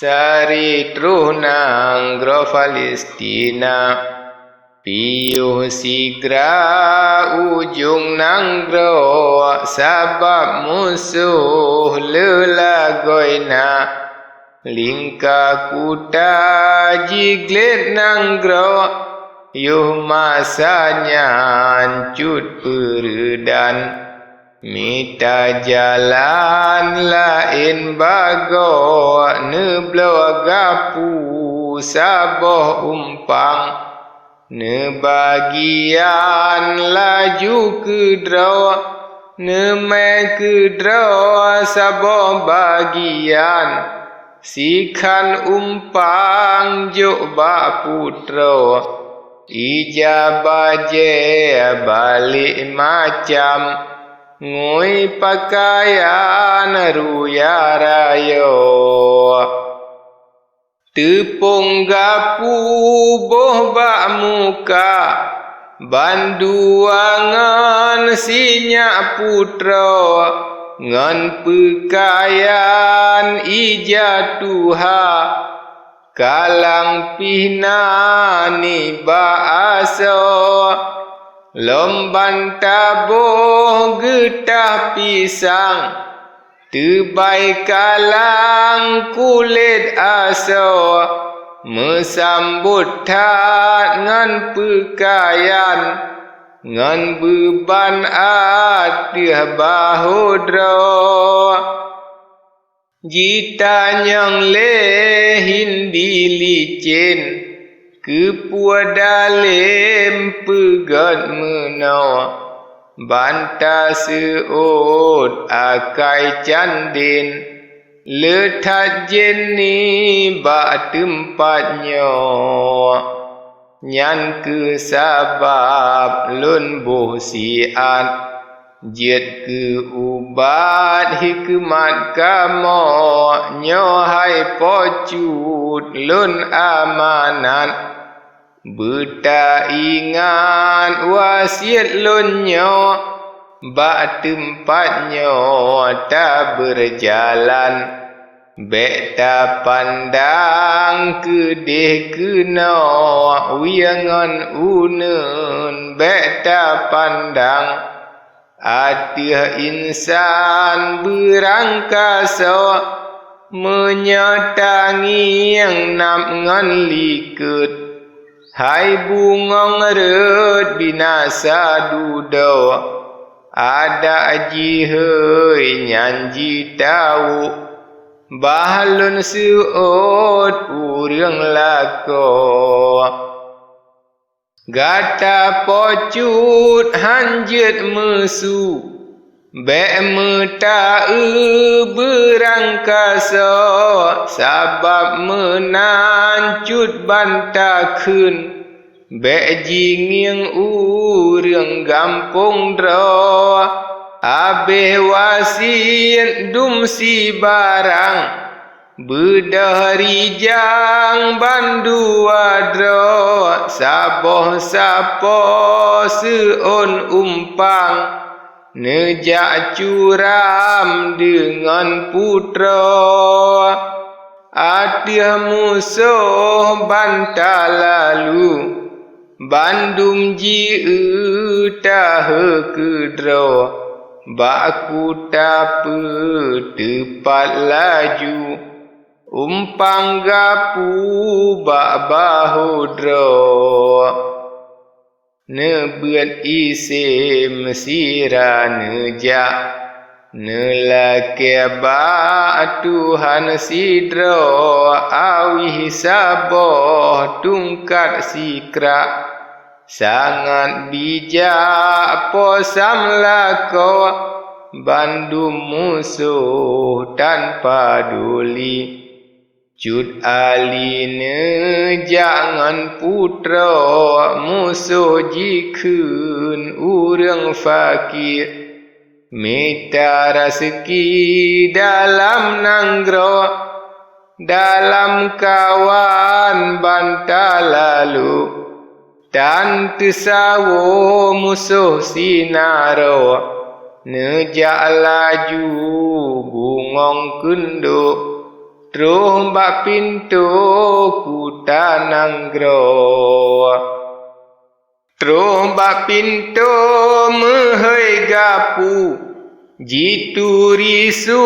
Saritruh nanggro Palestina Piyuh sigra ujung nanggro Sabab musuh lelagoina Lingka kuda jiglet nanggro Yuh masanya ancut peredan Mita jalan lain bago Neblo gapu saboh umpang Nebagian laju kedro Nemai kedro saboh bagian Sikan umpang juk bak putro Ijabah je balik macam Ngui pakaian ruya rayo Tepung gapu boh bak muka Banduangan sinyak putro Ngan pakaian ijatuha Kalang pihna ni ba'aso Lomban tabuh getah pisang Tebai kalang kulit aso Mesambut tat ngan pakaian Ngan beban atih bahudro Jita nyang lehin dilicin Kepua dalim pegat menawa Banta seut akai candin Letak jeni bak tempatnya Nyan kesabab lun boh siat Jet ke ubat hikmat kamo Nyohai pocut lun amanat Beta ingat wasiat lunyo Bak tempatnya tak berjalan Beta pandang kedih kena Wiangan unun Beta pandang Atih insan berangkasa Menyatangi yang nak ngan likut Hai bungong red binasa dudo Ada jihoi nyanji tau Bahlun suot urang lako Gata pocut hanjet mesu Bek meta berangkasa Sabab menancut bantakun Bek jinging urang gampung dro Abeh wasiat dumsi barang Bedah rijang bandua dro Saboh sapo seon umpang Nejak curam dengan putro Atih musuh bantah lalu Bandung ji utah kedro Baku tape tepat laju Umpang gapu bak bahudro Nebuat isim sira nejak Nelaki bak Tuhan sidro Awih saboh tungkat sikrak Sangat bijak posam lako Bandung musuh tanpa duli Cut aline jangan putro Musuh jikun urang fakir Mita rezeki dalam nanggro Dalam kawan bantah lalu Dan tesawo musuh sinaro Nejak laju bungong kenduk Truh bak pintu kutananggro. Truh bak pintu mehei gapu. Jitu risu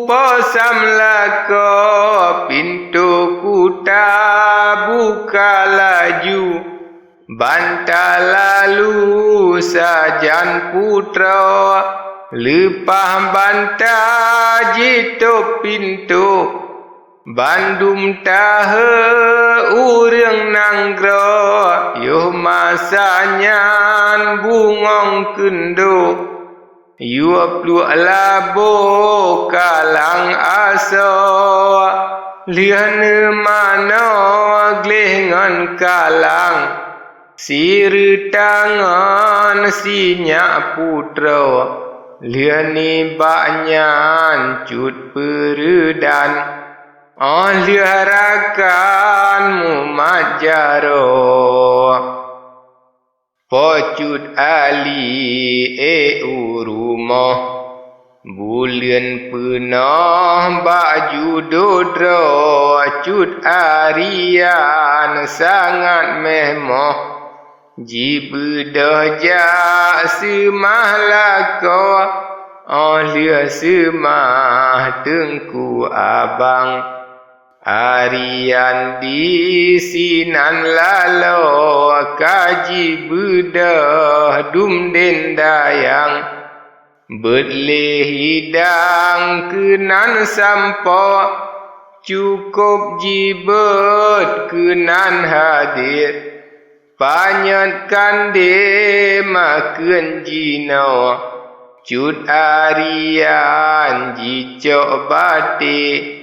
posam lako. Pintu kuta buka laju. Bantah lalu sajan putra. Lepah bantah jitu pintu. Bandum tahe urang nanggro. Yuh masanyan bungong kendo. Yuh pluk labo kalang aso. Lian mana glengan kalang. Sir tangan sinyak putra. Liani baknyan cut peredan. Liarakan mumajaro. Pocut ali urumoh. Bulan penah baju dodro. Cut arian sangat memoh. Jibedah jak semah lako. Lia semah tengku abang. Arian di sinan lalo. Kaji bedah dumden dayang. Berleh hidang kenan sampo. Cukup jibet kenan hadir. Panyat kande makan jino. Cut arian jicok batik.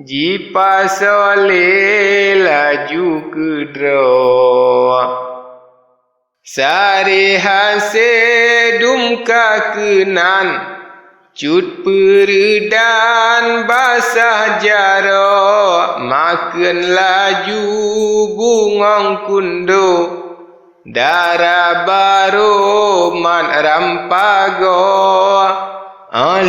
Jipa soleh laju kedro. Sari hase dumka kenan. Cut peredan basah jaro. Makan laju bungong kundo. Darah baru man rampago.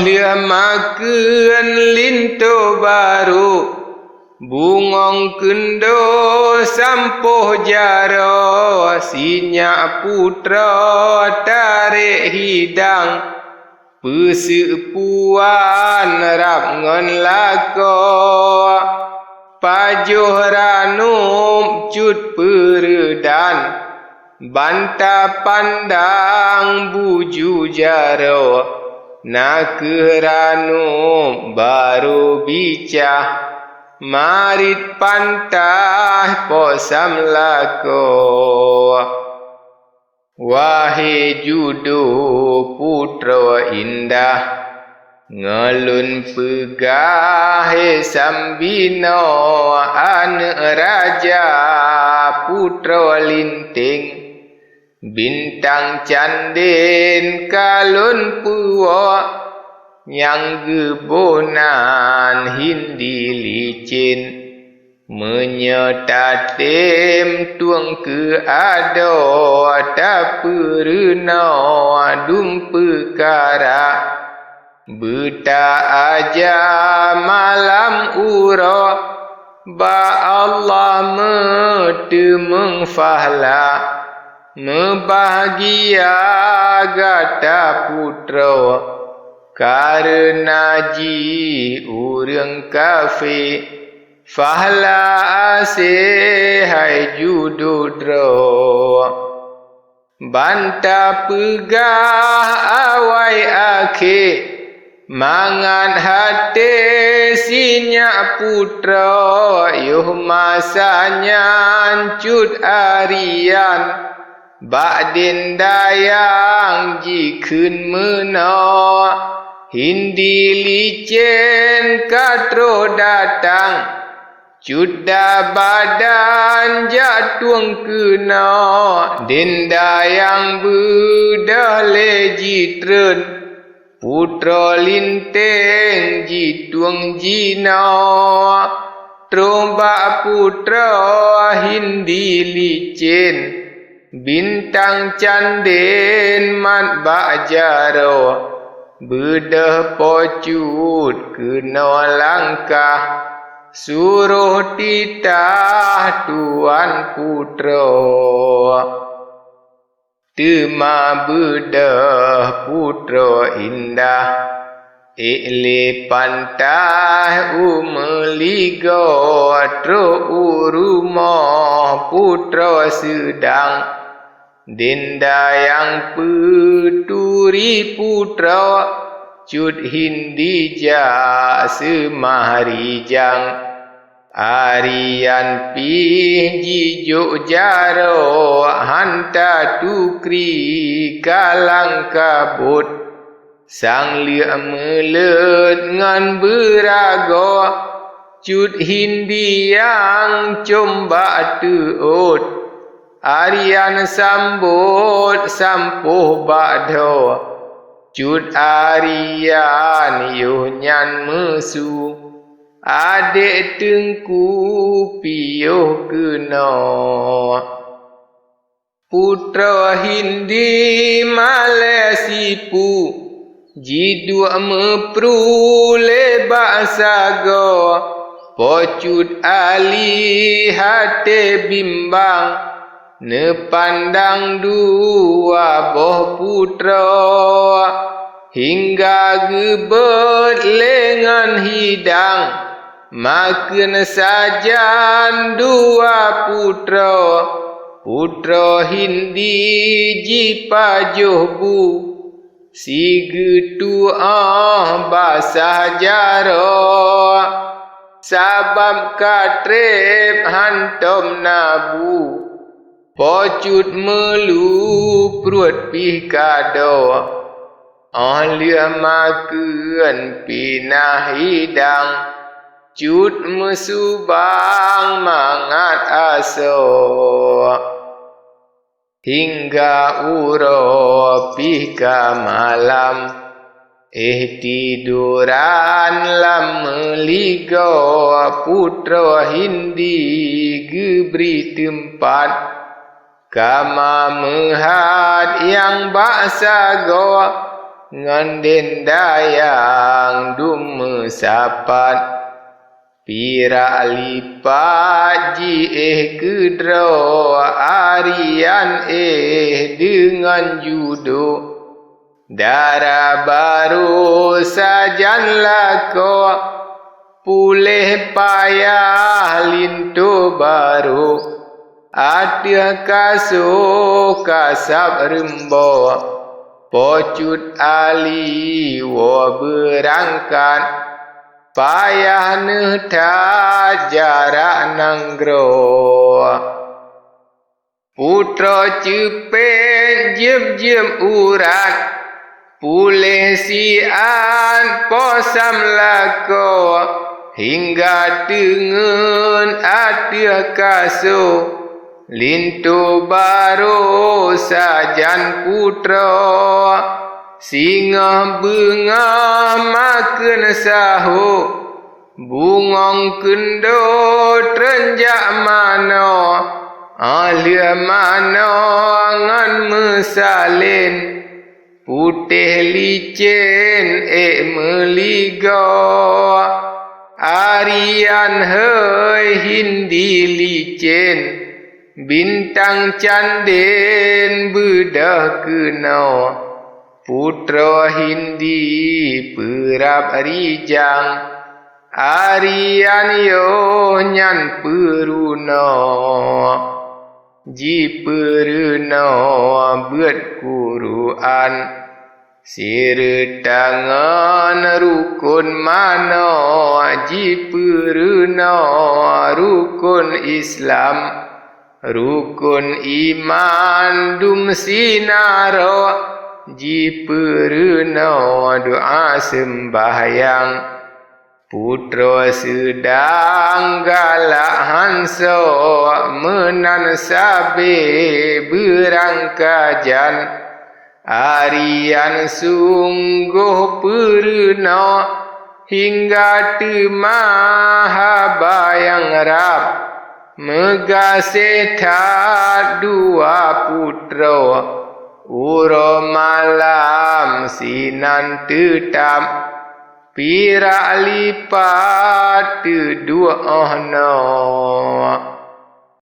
Lia makan linto baru. Bungong kendo sampoh jaro. Sinyak putra tarik hidang. Pesepuan rap ngon lako. Pajuh ranum cut peredan. Bantah pandang buju jaro. Nak ranum baru bicah. Marit pantah posam lako. Wahai judo putra indah. Ngelun pegah sambino. Anak raja putra linting. Bintang canden kalun puwa. Yang gebonan hindi licin. Menyetatem tuang ke ado. Tak perena dum perkara. Beta aja malam ura. Ba Allah metemeng fahla. Membahagia gata putra. Karena ji urang kafe. Fahla ase hai judodro. Bantah pegah awai akhe. Mangan hati sinyak putra. Yuh masanya cut arian. Bakdin dayang jikun mena. Hindi licin katro datang. Cuda badan jatuang kena. Din dayang bedah lejitren. Putra linteng jituang jina. Trombak putra hindi licin. Bintang canden mat bajaro. Bedah pocut kena langkah. suruh titah Tuan Putra Tema bedah putra indah Ikli pantai umeligo Tro urumah putra sedang Denda yang peturi putra Cut hindija semaharijang Arian pi juk jaro hanta tukri kalang kabut sang lia melet ngan berago cut hindi yang coba teut Arian sambut sampuh bakdo cut Arian yuhnyan mesu Adik tengku piuh kena Putra hindi malesipu Jidua mepru lebak sago Pocut ali hati bimbang Nepandang dua boh putra Hingga gebet lengan hidang Makan sajan dua putra Putra hindi jipa johbu Si getu basah jaro Sabab katrep hantom nabu Pocut melu perut pih kado Lia makan pinah hidang Cut mesubang mangat aso Hingga uro pika malam tiduran lam meligo Putra hindi geberi tempat Kama mehat yang baksa goa Ngan denda yang dumesapat Pira lipat ji kedro Arian dengan judo Darah baru sajan lako Pulih payah lintu baru Atia kaso kasab rembo Pocut ali wa berangkat Payah neta jarak nanggro Putra cepet jem urat Pulih sian posam lako Hingga tengen atia kaso Lintu baru sajan putra Singa benga makan sahu Bungong kendo terenjak mano Alia mano ngan mesalin Putih licin meligo Arian hei hindi licin Bintang canden bedah kena Putra hindi perap rijang Arian yo nyan peruna Ji peruna buat Quran Siretangan rukun mana Ji peruna rukun Islam Rukun iman dum sinaro Ji perena doa sembahyang Putra sedang galak hanso Menan sabe berangkajan Arian sungguh perena Hingga temah bayang rap Megaseta dua putra Uro malam sinan tetap Pira lipat dua no